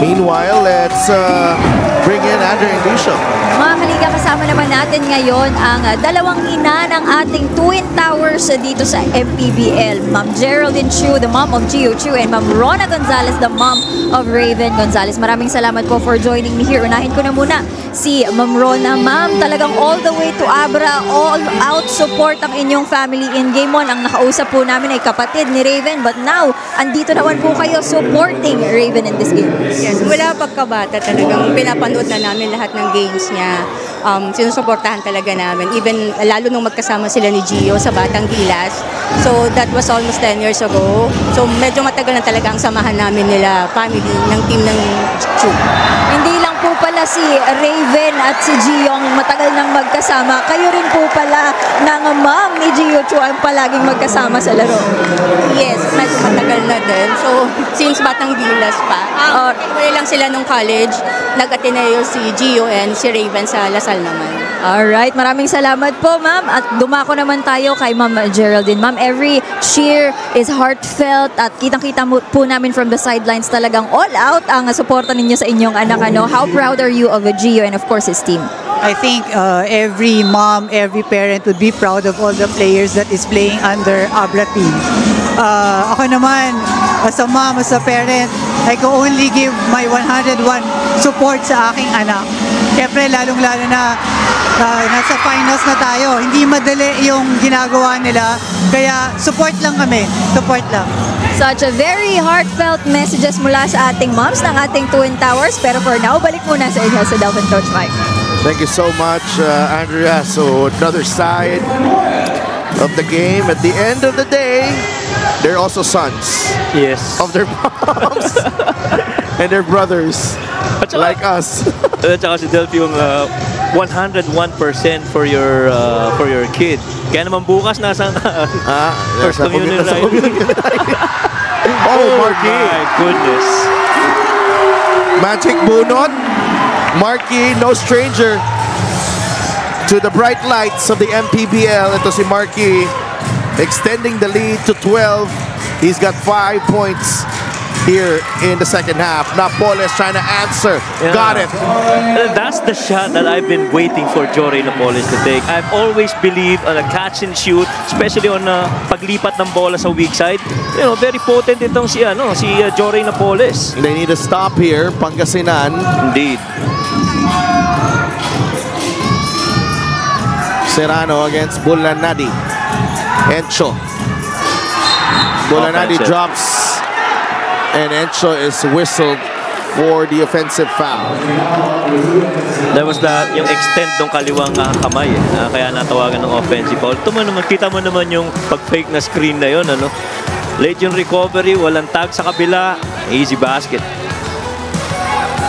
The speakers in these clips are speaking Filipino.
Meanwhile, let's bring in Andre Indusio. Mga kaliga, kasama naman natin ngayon ang dalawang ina ng ating Twin Towers dito sa MPBL. Ma'am Geraldine Chu, the mom of Gio Chu, and Ma'am Rona Gonzalez, the mom of Raven Gonzalez. Maraming salamat po for joining me here. Unahin ko na muna si Ma'am Rona. Ma'am, talagang all the way to Abra, all out support ang inyong family in Game 1. Ang nakausap po namin ay kapatid ni Raven, but now, andito naman po kayo supporting Raven in this game. Yes, mula pagkabata talagang pinapanood na namin lahat ng games niya. Sinusuportahan talaga namin. Even lalo nung magkasama sila ni Gio sa Batang Gilas. So that was almost 10 years ago. So medyo matagal na talaga ang samahan namin nila, family, ng team ng Chu. Hindi lang po pala si Raven at si Gio ang matagal nang magkasama. Kayo rin po pala ng mom ni Gio Chu ang palaging magkasama sa laro. Yes, medyo matagal na din. So since Batang Gilas pa. Wala lang sila nung college. Nag-Ateneo si Gio and si Raven sa Lasal naman. Alright, maraming salamat po, ma'am. At dumako naman tayo kay Ma'am Geraldine. Ma'am, every cheer is heartfelt at kitang-kita po namin from the sidelines talagang all out ang suporta ninyo sa inyong anak. How proud are you of Gio and of course his team? I think every mom, every parent would be proud of all the players that is playing under Abra team. Ako naman, as a mom, as a parent, I can only give my 101 support sa aking anak. Siyempre, lalong-lalo na nasa finals na tayo. Hindi madali yung ginagawa nila. Kaya support lang kami. Support lang. Such a very heartfelt messages mula sa ating moms ng ating Twin Towers. Pero for now, balik muna sa inyo sa Delvin Coach Mike. Thank you so much, Andrea. So another side of the game. At the end of the day, they're also sons. Yes. Of their moms and their brothers, like us. At saka si Delphi yung 101% for your kid. Kaya naman bukas nasa first communion ride. Oh, Marky. My goodness. Magic bunot. Marky, no stranger to the bright lights of the MPBL. Ito si Marky extending the lead to 12. He's got 5 points here in the second half. Napoles trying to answer. Yeah. Got it. That's the shot that I've been waiting for Jory Napoles to take. I've always believed on a catch and shoot, especially on paglipat ng bola sa weak side. You know, very potent itong si Jory Napoles. They need to stop here, Pangasinan. Indeed. Serrano against Bulanadi. Encho. Bulanadi drops. And Encho is whistled for the offensive foul. That was yung extend ng kaliwang kamay. Kaya natawagan ng offensive foul. Kita mo naman yung pag-fake na screen na yun. Late yung recovery, walang tag sa kabila. Easy basket.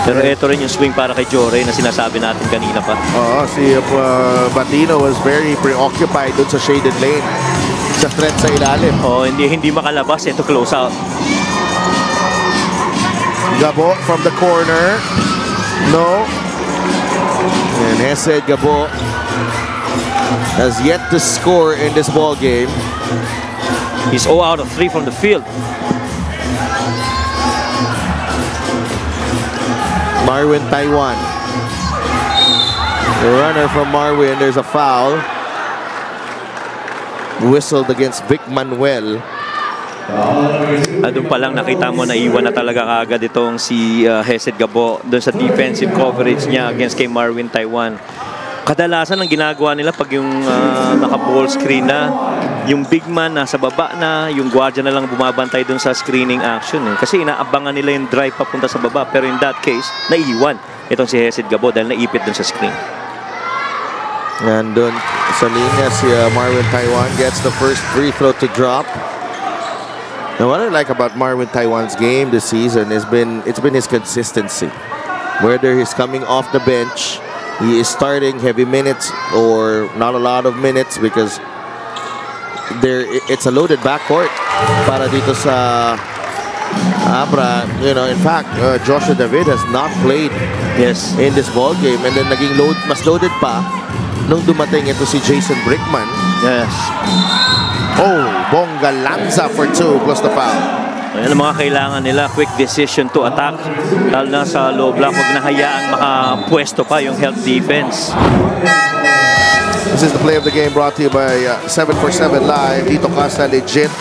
Pero ito rin yung swing para kay Jory na sinasabi natin kanina pa. Si Batino was very preoccupied dun sa shaded lane. Sa threat sa ilalim. Hindi makalabas. Ito close out. Gabo from the corner. No. And Hesed Gabo has yet to score in this ball game. He's 0 out of 3 from the field. Marwin Taiwan. The runner from Marwin, there's a foul. Whistled against Vic Manuel. Doon pa lang nakita mo na iwan na talaga kaagad itong si Hesed Gabo doon sa defensive coverage niya against kay Marwin Taiwan. Kadalasan ang ginagawa nila pag yung naka-ball screen na, yung big man nasa baba na, yung guardia na lang bumabantay doon sa screening action. Kasi inaabangan nila yung drive papunta sa baba. Pero in that case, naiiwan itong si Hesed Gabo dahil naipit doon sa screen. And doon sa linya si Marwin Taiwan gets the first free throw to drop. Now what I like about Marwin Taiwan's game this season has been his consistency. Whether he's coming off the bench, he is starting heavy minutes or not a lot of minutes because it's a loaded backcourt para dito sa Abra. You know, in fact, Joshua David has not played in this ball game, and then naging mas loaded pa nung dumating ito si Jason Brickman. Yes. Oh, Bonga Lanza for 2 plus the foul. Ayan ang mga kailangan nila, quick decision to attack. Lalo na sa low block, huwag na hayaang makapwesto pa yung help defense. This is the play of the game brought to you by 747 Live. Dito ka sa legit.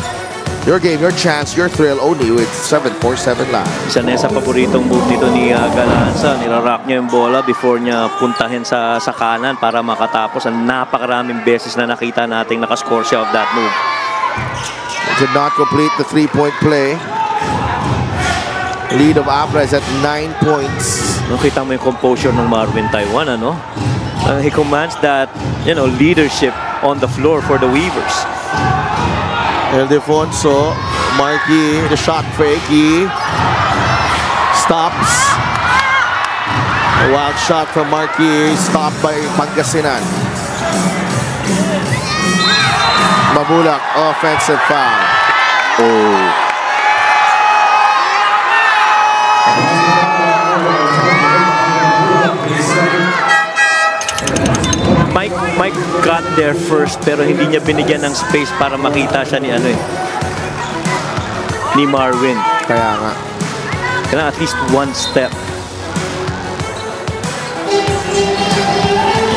Your game, your chance, your thrill only with 747 Live. Isa na sa paboritong move dito ni Galanza. Nirarock niya yung bola before niya puntahin sa kanan para makatapos. Ang napakaraming beses na nakita nating nakascore siya of that move. Did not complete the three-point play. Lead of Abra is at 9 points. Nakita mo yung composure ng Marvin Taiwan, ano? He commands that, leadership on the floor for the Weavers. Ildefonso, Marky, the shot fake, he stops. A wild shot from Marky, stopped by Pangasinan. Mabulak, offensive foul. Oh. Mike got there first pero hindi niya binigyan ng space para makita siya ni Marvin. Kaya nga. Kailangan at least one step.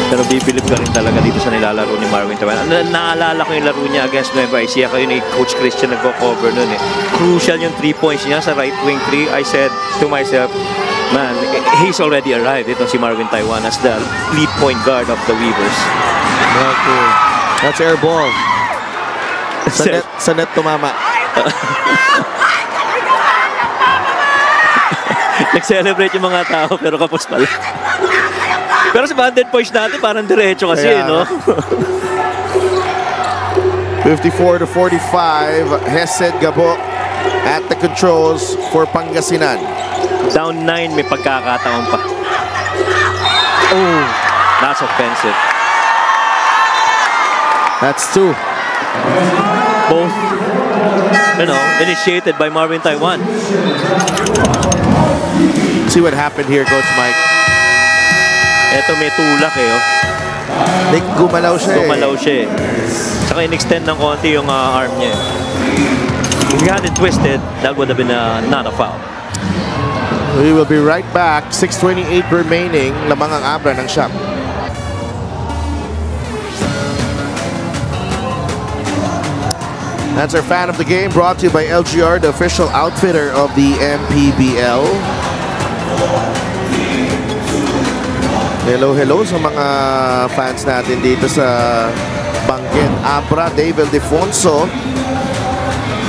Pero bibilib ka rin talaga dito sa nilalaro ni Marvin Taiwan. Naalala ko yung laro niya against Nueva Ecija. Kayo ni Coach Christian nagko-cover nun eh. Crucial yung 3 points niya sa right wing 3. I said to myself, man, he's already arrived. Ito si Marvin Taiwan as the lead point guard of the Weavers. Okay. That's air ball. Sa net tumama. Nag-celebrate yung mga tao pero kapos pala. Pero sa banded points natin parang diretso kasi, no? 54-45. Hesed Gabo at the controls for Pangasinan. Down 9, may pagkakataon pa. Oh, that's offensive. That's 2. Both, initiated by Marvin Taiwan. See what happened here, Coach Mike. Eto may tulak Gumalaw siya eh. Saka in-extend ng konti yung arm niya. If he had it twisted, that would have been not a foul. We will be right back. 6:28 remaining. Lamang ang Abra ng shot. That's our fan of the game brought to you by LGR, the official outfitter of the MPBL. Hello sa mga fans natin dito sa Banggit. Abra, Dave Ildefonso.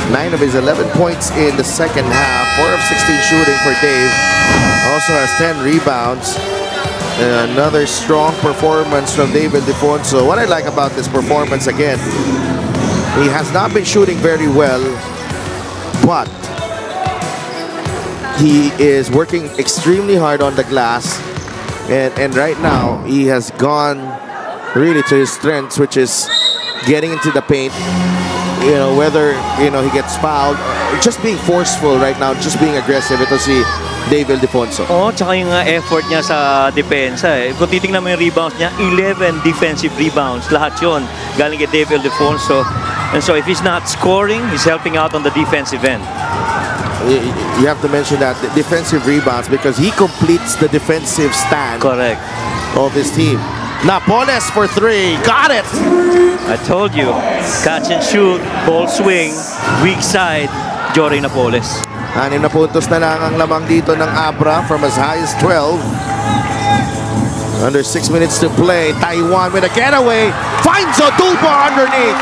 9 of his 11 points in the second half. 4 of 16 shooting for Dave. Also has 10 rebounds. Another strong performance from Dave Ildefonso. What I like about this performance again, he has not been shooting very well, but he is working extremely hard on the glass. And right now, he has gone really to his strengths, which is getting into the paint. Whether, he gets fouled, just being forceful right now, just being aggressive. Ito si Dave Ildefonso. Tsaka yung effort niya sa depensa eh. Kung titingnan mo yung rebounds niya, 11 defensive rebounds. Lahat yun galing kay Dave Ildefonso. And so if he's not scoring, he's helping out on the defensive end. You have to mention that the defensive rebounds because he completes the defensive stand. Correct. Of his team. Napoles for 3. Got it! I told you. Catch and shoot. Ball swing. Weak side. Jory Napoles. 6 na puntos na lang ang lamang dito ng Abra from as high as 12. Under 6 minutes to play. Taiwan with a getaway. Finds Odulba underneath.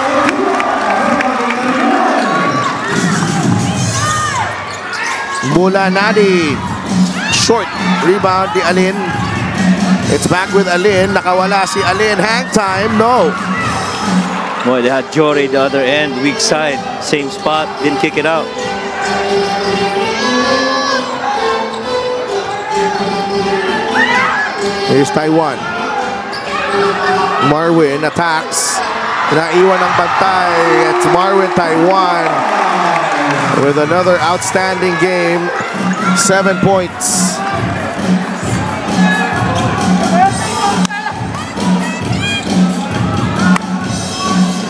Mula Nadi. Short rebound ni Alin. It's back with Alin. Nakawala si Alin. Hang time. No. Boy, they had Jory the other end. Weak side. Same spot. Didn't kick it out. Here's Taiwan. Marvin attacks. Naiwan ng bantay. It's Marvin Taiwan with another outstanding game. 7 points.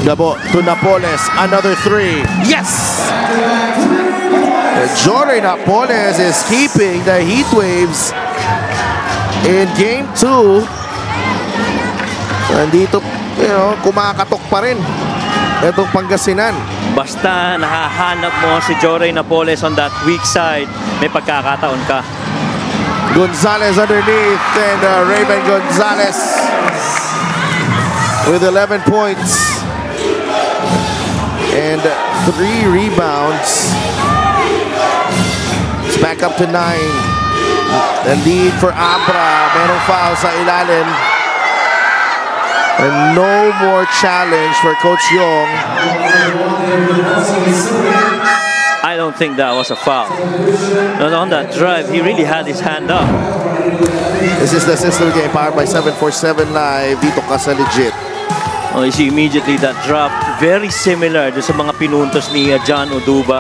Gabo to Napoles. Another 3. Yes! Jory Napoles is keeping the Heat Waves in Game 2. Nandito, kumakatok pa rin itong Pangasinan. Basta nahahanap mo si Jory Napoles on that weak side, may pagkakataon ka. Gonzalez underneath, and Raven Gonzalez with 11 points and 3 rebounds. It's back up to 9. The lead for Abra. Merong foul sa ilalim. And no more challenge for Coach Yong. I don't think that was a foul. On that drive, he really had his hand up. This is the sister game powered by 747 Live. Dito ka sa legit. Oh, you see immediately that drop, very similar doon sa mga pinuntos ni John Oduba.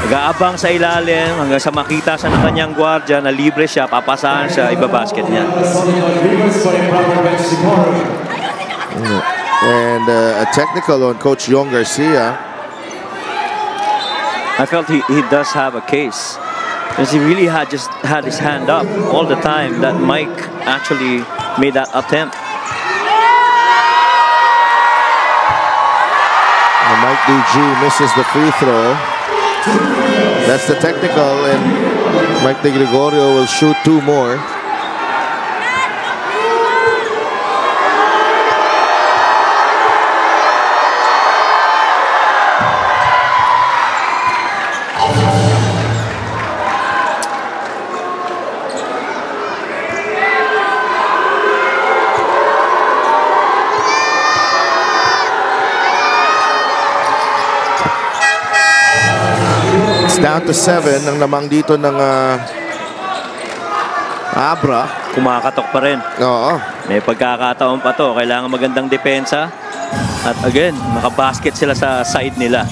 Nag-aabang sa ilalim hanggang sa makita sa ng kanyang gwardiya na libre siya, papasahan siya, ibabasket niya. And a technical on Coach Yong Garcia. I felt he does have a case. Because he really just had his hand up all the time that Mike actually made that attempt. And Mike DG misses the free throw. That's the technical, and Mike De Gregorio will shoot 2 more. Down to 7 ang lamang dito ng Abra. Kumakatok pa rin. Oo. May pagkakataon pa to. Kailangan magandang depensa. At again, makabasket sila sa side nila.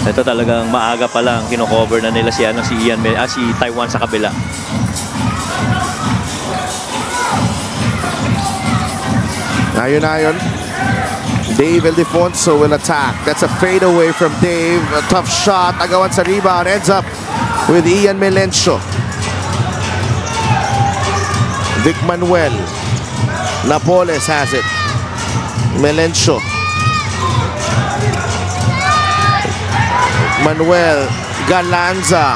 Ito talagang maaga pa lang. Kino-cover na nila si Taiwan sa kabila. Ayon. Dave Ildefonso will attack. That's a fade away from Dave. A tough shot. Agawan sa rebound. Ends up with Ian Melencio. Vic Manuel. Napoles has it. Melencio. Manuel. Galanza.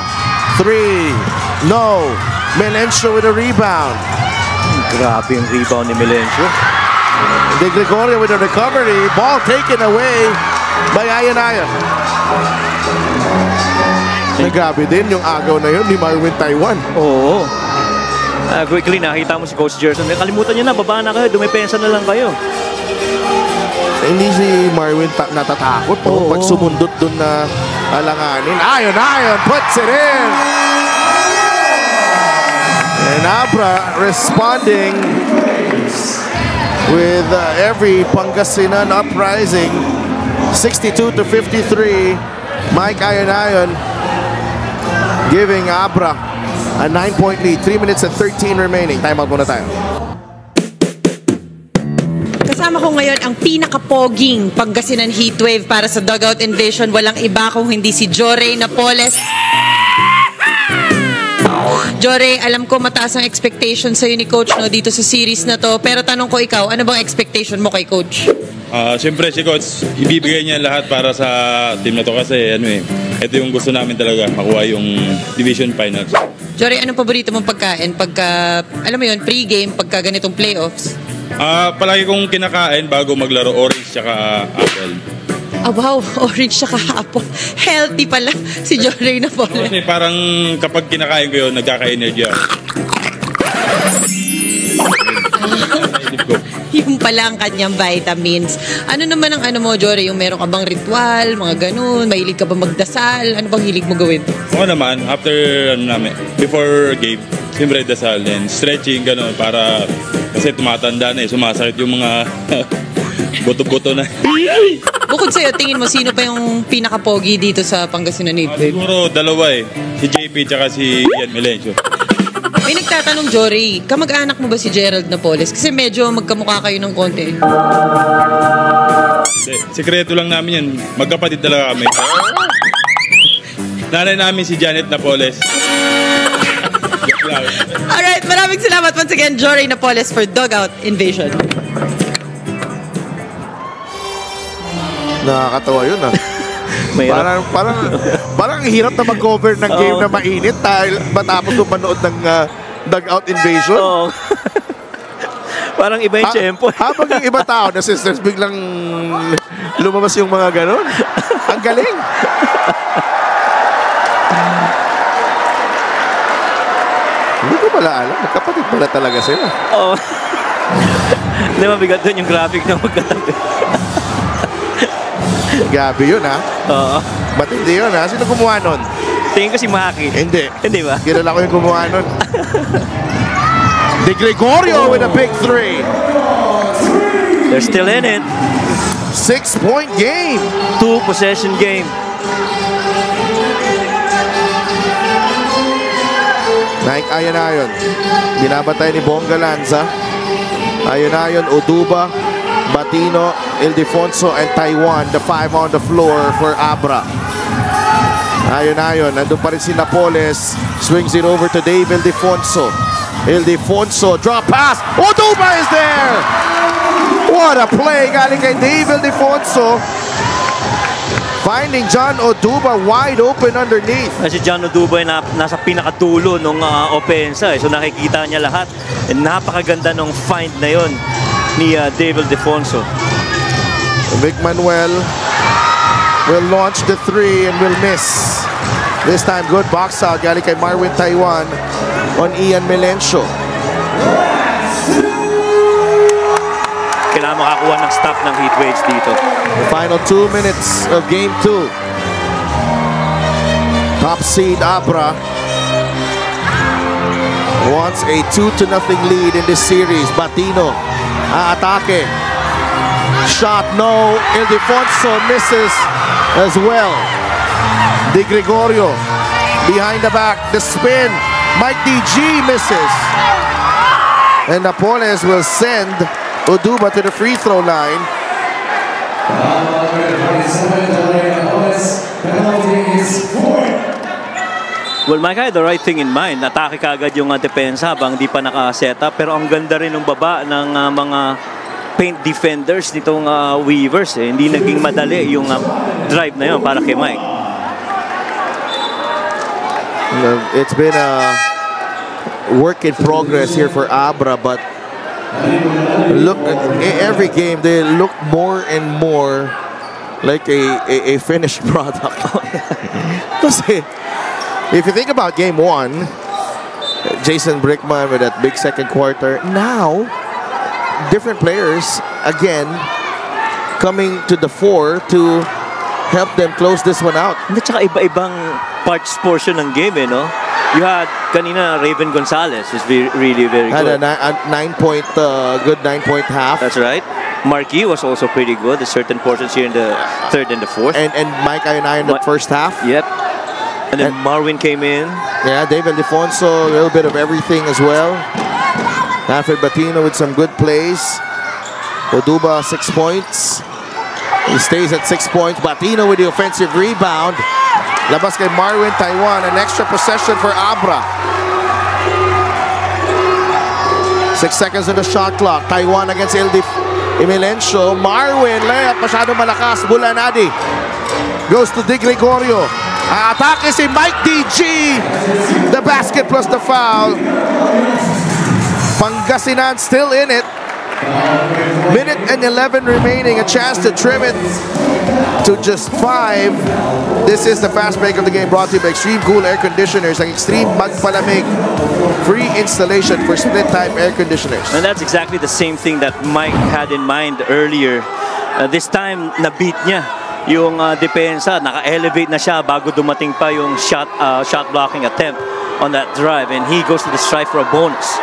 3. No. Melencio with a rebound. Grabe yung rebound ni Melencio. De Gregorio with a recovery. Ball taken away by Ayon. Grabe din yung agaw na yun ni Marvin Taiwan. Oo. Quickly nakita mo si Coach Gerson. Kalimutan niyo na, baba na kayo. Dumepensa na lang kayo. Hindi si Marvin natatakot pag sumundot dun na alanganin. Ayon puts it in. And Abra responding with every Pangasinan uprising. 62-53. Mike Ayon giving Abra a 9-point lead. 3 minutes and 13 remaining. Time out muna tayo. Kasama ko ngayon ang pinakapoging Pangasinan Heatwave para sa Dugout Invasion. Walang iba kung hindi si Jory Napoles. Jory, alam ko mataas ang expectation sa'yo ni Coach dito sa series na to. Pero tanong ko ikaw, ano bang expectation mo kay Coach? Siyempre si Coach, ibibigay niya lahat para sa team na to kasi ito yung gusto namin talaga, makuha yung Division Finals. Jory, anong paborito mong pagkain pagka, alam mo yun, pre-game, pagka ganitong playoffs? Palagi kong kinakain bago maglaro, orange tsaka apple. Wow, orange tsaka apple. Healthy pala si Jory Napoles. Kasi parang kapag kinakain ko yun, nagkaka-energy ako. Yung pala ang kanyang vitamins. Ano naman ang mo, Jory? Yung meron ka bang ritual, mga ganun? Mahilig ka ba magdasal? Ano bang hilig mo gawin? Oo naman, after before game, siyempre dasal din, stretching, ganun, para kasi tumatanda na sumasakit yung mga buto-buto na. Bukod sa'yo, tingin mo, sino pa yung pinaka-pogi dito sa Pangasinan Heatwave? Siguro dalawa si JP tsaka si Ian Melencio. May nagtatanong, Jory, kamag-anak mo ba si Gerald Napoles? Kasi medyo magkamukha kayo ng konti. Sikreto lang namin yan. Magkapatid talaga kami. Nanay namin si Janet Napoles. Joke lang. Alright, maraming salamat once again, Jory Napoles, for Dugout Invasion. Nakakatawa yun ah. Mahirap. Parang hirap na mag-cover ng game na mainit dahil matapos manood ng Dugout Invasion. Oo. Parang iba yung tempo. Habang yung iba tao na sisters biglang lumabas yung mga ganon. Ang galing. Hindi ko pala alam. Magkapatid pala talaga sila. Oo. Hindi, mabigat doon yung graphic na magkatabi. Gabi yun ha. Oo. Matindi yun ha. Sino gumawa nun? Tingin ko si Maki. Hindi. Hindi ba? Kilala ko yung gumawa nun. De Gregorio with a big three. They're still in it. 6-point game. 2-possession game. Nike Ayon. Binabatay ni Bongga Lanza. Ayon, Oduba, Batino, Ildefonso, and Taiwan. The 5 on the floor for Abra. Ayon. Nandun pa rin si Napoles. Swings it over to Dave Ildefonso. Ildefonso, drop pass. Oduba is there. What a play. Galing kay Dave Ildefonso. Finding John Oduba wide open underneath. Kasi John Oduba ay nasa pinakadulo ng opensa. So nakikita niya lahat. And napakaganda ng find na yon ni Dave Ildefonso. Vic Manuel will launch the 3 and will miss. This time good box out. Galing kay Marwin Taiwan on Ian Melencio. Kailangan makakuha ng stop ng heat waves dito. The final 2 minutes of game 2. Top seed Abra wants a 2-0 lead in this series. Batino atake. Shot no. Ildefonso misses as well. De Gregorio behind the back. The spin. Mike DG misses. And Napoles will send Oduba to the free throw line. Well, Mike had the right thing in mind. Atake kaagad yung depensa habang di pa naka-set up. Pero ang ganda rin ng baba ng mga paint defenders nitong Weavers. Hindi naging madali yung drive na yun para kay Mike. It's been a work in progress here for Abra, but look, every game they look more and more like a finished product. Kasi if you think about game 1, Jason Brickman with that big second quarter, now different players again coming to the fore to help them close this one out. At saka iba-ibang parts portion ng game, no? You had kanina Raven Gonzalez was really very Had good. a 9-point, good 9-point half. That's right. Marquis was also pretty good. There's certain portions here in the third and the fourth. And Mike Ayon in the first half. Yep. And then Marwin came in. Yeah, David Ildefonso, a little bit of everything as well. Alfred Batino with some good plays. Oduba 6 points. He stays at 6 points. Batino with the offensive rebound. Labas kay Marwin Taiwan. An extra possession for Abra. 6 seconds on the shot clock. Taiwan against Melencio. Marwin, layup, masyado malakas. Bulanadi goes to De Gregorio. Atake si Mike DG. The basket plus the foul. Pangasinan still in it. Minute and 11 remaining. A chance to trim it to just 5. This is the fast break of the game, brought to you by Extreme Cool Air Conditioners. Ang Extreme Magpalamig. Free installation for split-type air conditioners. And that's exactly the same thing that Mike had in mind earlier. This time, na-beat niya yung depensa. Naka-elevate na siya bago dumating pa yung shot blocking attempt on that drive. And he goes to the strike for a bonus.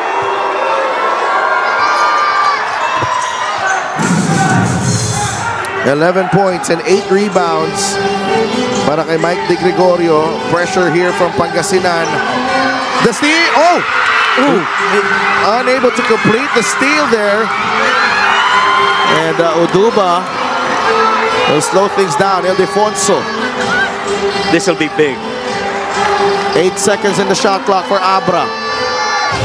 $11 points and 8 rebounds para kay Mike De Gregorio. Pressure here from Pangasinan. The steal. Oh! Unable to complete the steal there. And Oduba will slow things down. Ildefonso. This will be big. 8 seconds in the shot clock for Abra.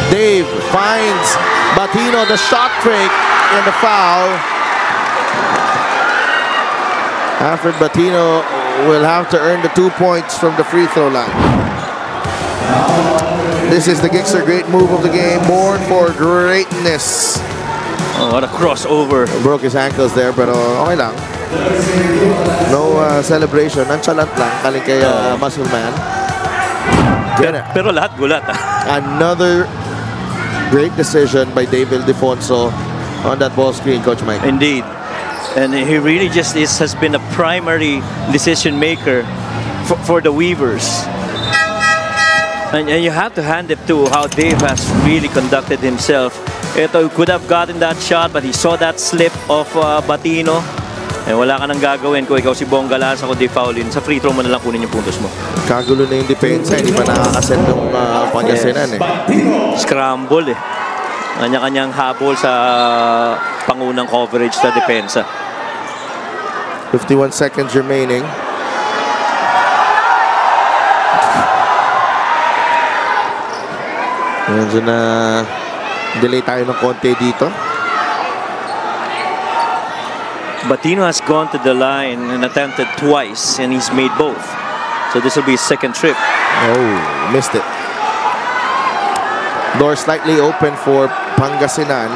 Dave finds Batino, the shot fake, and the foul. Alfred Batino will have to earn the 2 points from the free throw line. This is the Gixxer great move of the game, born for greatness. Oh, what a crossover. Broke his ankles there, pero okay lang. No celebration, nonchalant lang, kaling kay Muscle Man. Pero lahat gulat. Another great decision by Dave Ildefonso on that ball screen, Coach Mike. Indeed. And he really just has been a primary decision maker for the Weavers. And you have to hand it to how Dave has really conducted himself. Ito, could have gotten that shot, but he saw that slip of Batino. Eh, wala ka nang gagawin kung ikaw si Bongga Lasa kundi foulin. Sa free throw mo na lang kunin yung puntos mo. Kagulo na yung depensa, hindi pa nakakasend ng Pangasinan eh. Scramble eh. Kanya-kanyang habol sa pangunang coverage sa depensa. 51 seconds remaining. Medyo na delay tayo ng konti dito. Batino has gone to the line and attempted twice, and he's made both. So this will be his second trip. Oh, missed it. Door slightly open for Pangasinan.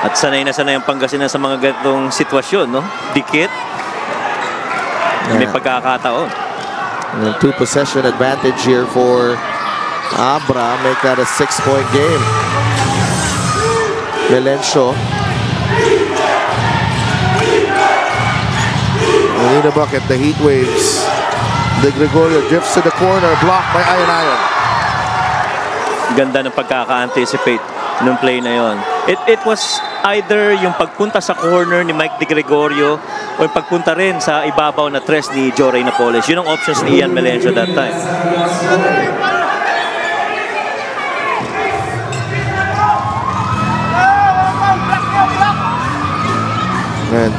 At sanay na sanay ang Pangasinan sa mga ganitong sitwasyon, no? Dikit. May pagkakataon. 2-possession advantage here for Abra. Make that a 6-point game. Melencio. We need a bucket. The Heat Waves. De Gregorio drifts to the corner. Blocked by Ayon Ayon. Ganda ng pagkaka-anticipate nung play na yon. It was either yung pagpunta sa corner ni Mike De Gregorio o yung pagpunta rin sa ibabaw na tres ni Joray Napoles. Yun ang options ni Ian Melencio that time. And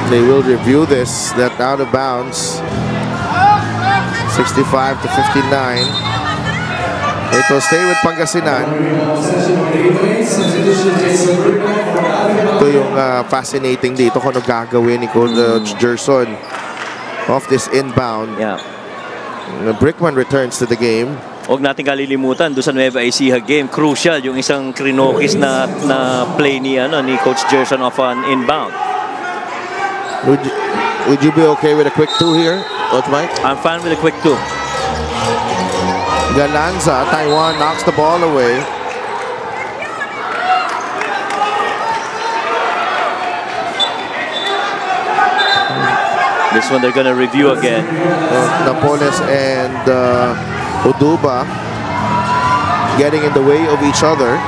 they will review this. That out of bounds. 65 to 59. It will stay with Pangasinan. Ito yung fascinating dito kung ano gagawin ni Coach Gerson off this inbound. Yeah. Brickman returns to the game. Huwag natin kalilimutan doon sa Nueva Ecija game. Crucial yung isang Krinokis na play ni Coach Gerson off an inbound. Would you be okay with a quick 2 here, Coach Mike? I'm fine with a quick 2. Galanza, Taiwan knocks the ball away. This one they're gonna review again. Napoles and Uduba getting in the way of each other.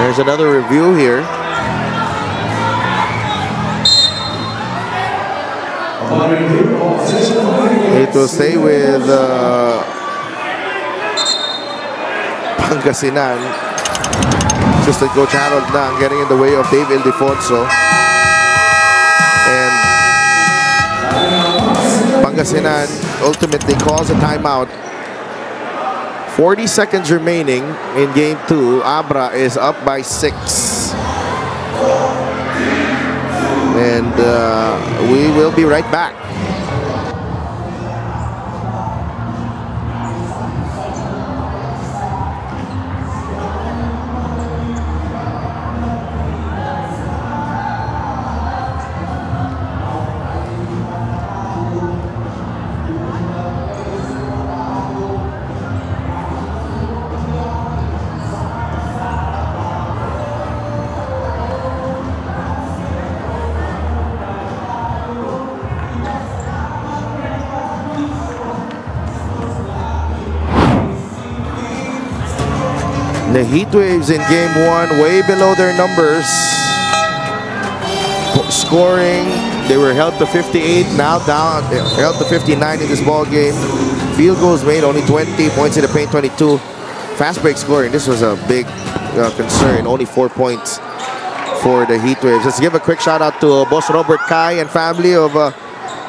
There's another review here. It will stay with Pangasinan. Assistant Coach Harold Nang getting in the way of Dave Ildefonso. And Pangasinan ultimately calls a timeout. 40 seconds remaining in game 2. Abra is up by 6. And we will be right back. The Heat Waves in game 1 way below their numbers. Scoring, they were held to 58, now down, held to 59 in this ball game. Field goals made, only 20, points in the paint 22. Fast break scoring, this was a big concern, only 4 points for the Heat Waves. Let's give a quick shout out to Boss Robert Kai and family of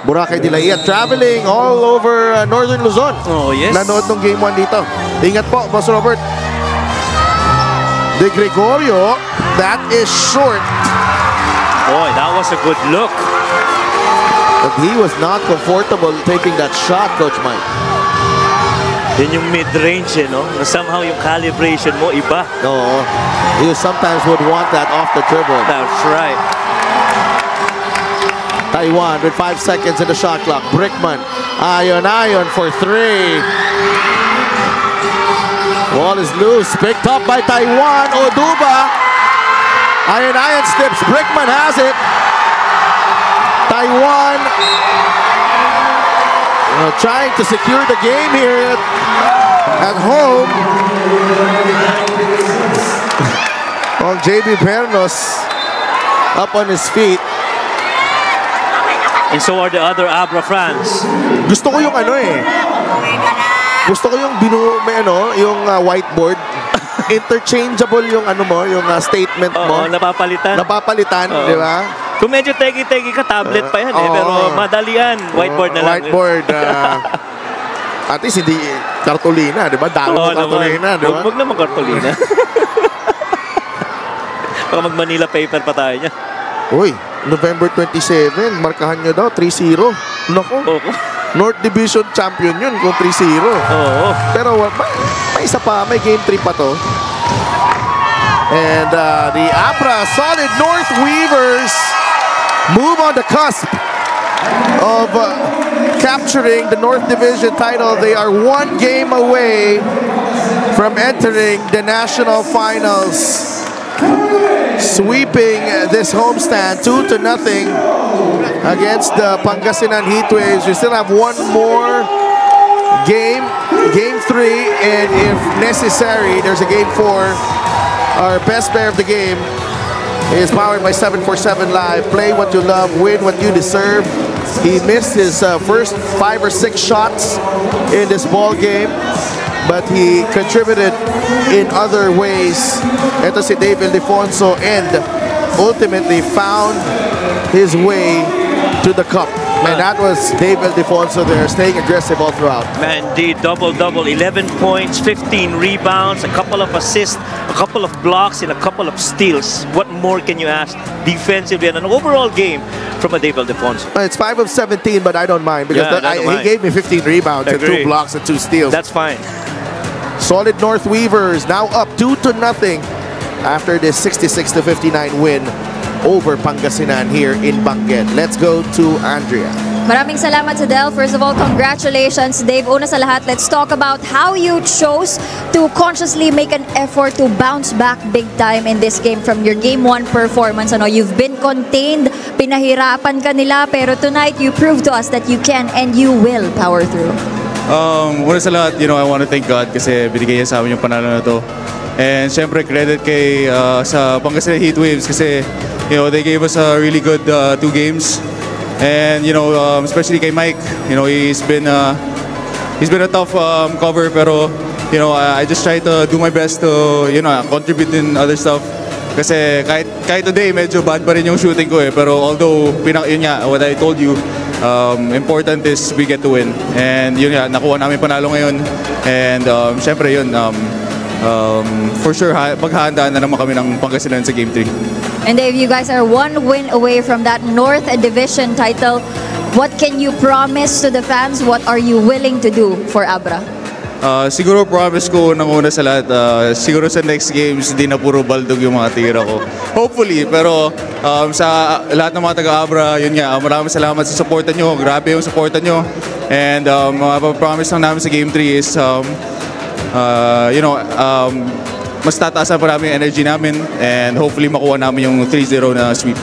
Boracay de la Ia, traveling all over Northern Luzon. Oh, yes. Nanood ng Game 1 dito. Ingat po, Boss Robert. De Gregorio, that is short. Boy, that was a good look. But he was not comfortable taking that shot, Coach Mike. Yun yung mid-range, no? Na somehow yung calibration mo, iba. No, you sometimes would want that off the dribble. That's right. Taiwan with 5 seconds in the shot clock. Brickman, ayon for 3. Ball is loose, picked up by Taiwan. Oduba, ayon slips. Brickman has it. Taiwan trying to secure the game here at home. Well, JB Pernos up on his feet. And so are the other Abra fans. Gusto ko yung Gusto ko yung yung whiteboard. Interchangeable yung yung statement mo. Oo, napapalitan. Napapalitan, di ba? Kung medyo tegi-tegi ka, tablet pa yan pero madalian, whiteboard na lang. Whiteboard. At least hindi kartolina, di ba? Dalo kartolina, di ba? Huwag naman kartolina. Baka mag-Manila paper pa tayo niya. Uy, November 27, markahan nyo daw, 3-0. Naku, North Division champion yun kung 3-0. Oo. Pero may isa pa, may game 3 pa to. And the Abra Solid North Weavers move on the cusp of capturing the North Division title. They are 1 game away from entering the national finals. Sweeping this homestand 2-0 against the Pangasinan Heatwaves. We still have 1 more game, game 3, and if necessary, there's a game 4. Our best player of the game is powered by 747 Live. Play what you love, win what you deserve. He missed his first 5 or 6 shots in this ball game, but he contributed in other ways. Ito si Dave Ildefonso, and ultimately found his way to the cup. And that was Dave Ildefonso there, staying aggressive all throughout. Man, indeed, double-double, 11 points, 15 rebounds, a couple of assists, a couple of blocks, and a couple of steals. What more can you ask defensively and an overall game from a Dave Ildefonso? It's 5 of 17, but I don't mind because he gave me 15 rebounds and 2 blocks and 2 steals. That's fine. Solid North Weavers now up 2-0 after this 66-59 win over Pangasinan here in Benguet. Let's go to Andrea. Maraming salamat sa Del. First of all, congratulations, Dave. Una sa lahat, let's talk about how you chose to consciously make an effort to bounce back big time in this game from your Game 1 performance. You've been contained, pinahirapan ka nila, pero tonight you proved to us that you can and you will power through. Una sa lahat, I want to thank God kasi binigay niya sa amin yung panalo na to. And syempre credit kay sa Pangasinan Heatwaves kasi they gave us a really good 2 games. And especially kay Mike, he's been a tough cover, pero I just try to do my best to contribute in other stuff. Kasi kahit today medyo bad pa rin yung shooting ko pero although yun nga what I told you, important is we get to win. And yun nga, nakuha namin panalo ngayon. And syempre yun, for sure maghahandaan na naman kami ng Pangasinan sa Game 3. And Dave, you guys are 1 win away from that North Division title. What can you promise to the fans? What are you willing to do for Abra? Siguro promise ko nang una sa lahat, siguro sa next games hindi na puro baldog yung mga tira ko. Hopefully, pero sa lahat ng mga taga-Abra, yun nga, maraming salamat sa supportan nyo. Grabe yung supportan nyo. And promise lang namin sa Game 3 is mas tataasan pa namin yung energy namin and hopefully makuha namin yung 3-0 na sweep.